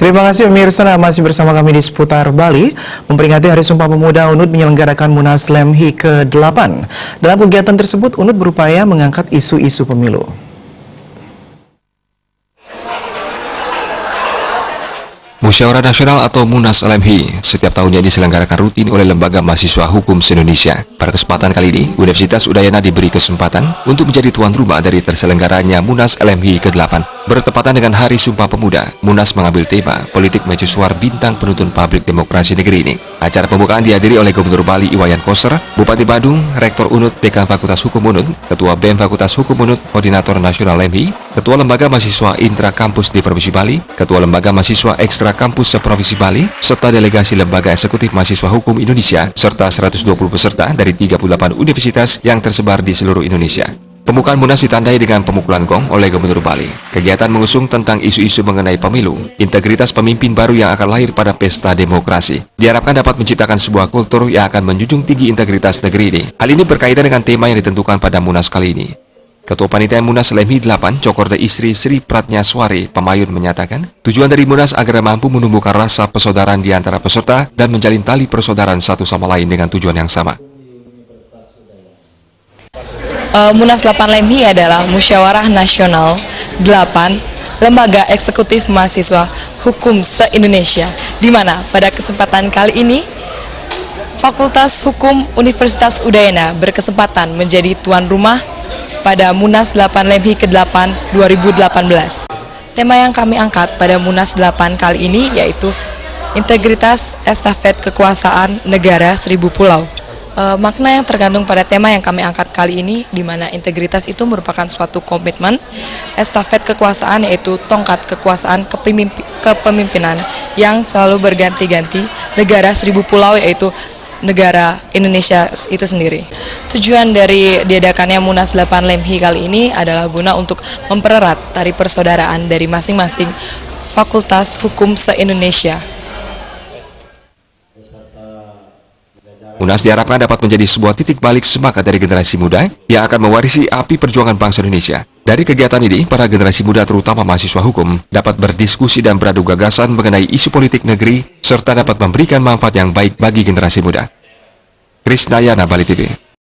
Terima kasih pemirsa, masih bersama kami di Seputar Bali. Memperingati Hari Sumpah Pemuda, UNUD menyelenggarakan Munas LEMHI ke-8. Dalam kegiatan tersebut, UNUD berupaya mengangkat isu-isu pemilu. Musyawarah Nasional atau Munas LEMHI setiap tahunnya diselenggarakan rutin oleh Lembaga Mahasiswa Hukum se-Indonesia. Pada kesempatan kali ini, Universitas Udayana diberi kesempatan untuk menjadi tuan rumah dari terselenggaranya Munas LEMHI ke-8. Bertepatan dengan Hari Sumpah Pemuda, Munas mengambil tema Politik Mercusuar Bintang Penuntun Publik Demokrasi Negeri ini. Acara pembukaan dihadiri oleh Gubernur Bali Iwayan Koster, Bupati Badung, Rektor UNUD, Dekan Fakultas Hukum UNUD, Ketua BEM Fakultas Hukum UNUD, Koordinator Nasional LEMHI, Ketua Lembaga Mahasiswa Intra Kampus di Provinsi Bali, Ketua Lembaga Mahasiswa Ekstra Kampus se-Provinsi Bali, serta delegasi Lembaga Eksekutif Mahasiswa Hukum Indonesia, serta 120 peserta dari 38 universitas yang tersebar di seluruh Indonesia. Pembukaan Munas ditandai dengan pemukulan gong oleh Gubernur Bali. Kegiatan mengusung tentang isu-isu mengenai pemilu, integritas pemimpin baru yang akan lahir pada pesta demokrasi. Diharapkan dapat menciptakan sebuah kultur yang akan menjunjung tinggi integritas negeri ini. Hal ini berkaitan dengan tema yang ditentukan pada Munas kali ini. Ketua Panitia Munas LEMHI 8, Cokorda Istri Sri Pratnyaswari Pamayun menyatakan, tujuan dari Munas agar mampu menumbuhkan rasa persaudaraan di antara peserta dan menjalin tali persaudaraan satu sama lain dengan tujuan yang sama. Munas 8 LEMHI adalah Musyawarah Nasional 8 Lembaga Eksekutif Mahasiswa Hukum se-Indonesia, di mana pada kesempatan kali ini Fakultas Hukum Universitas Udayana berkesempatan menjadi tuan rumah pada Munas 8 LEMHI ke-8 2018. Tema yang kami angkat pada Munas 8 kali ini yaitu Integritas Estafet Kekuasaan Negara Seribu Pulau. Makna yang terkandung pada tema yang kami angkat kali ini, di mana integritas itu merupakan suatu komitmen, estafet kekuasaan yaitu tongkat kekuasaan kepemimpinan yang selalu berganti-ganti, negara seribu pulau yaitu negara Indonesia itu sendiri. Tujuan dari diadakannya Munas 8 LEMHI kali ini adalah guna untuk mempererat tali persaudaraan dari masing-masing Fakultas Hukum se-Indonesia. Munas diharapkan dapat menjadi sebuah titik balik semangat dari generasi muda yang akan mewarisi api perjuangan bangsa Indonesia. Dari kegiatan ini, para generasi muda terutama mahasiswa hukum dapat berdiskusi dan beradu gagasan mengenai isu politik negeri serta dapat memberikan manfaat yang baik bagi generasi muda. Krisnayana, Bali TV.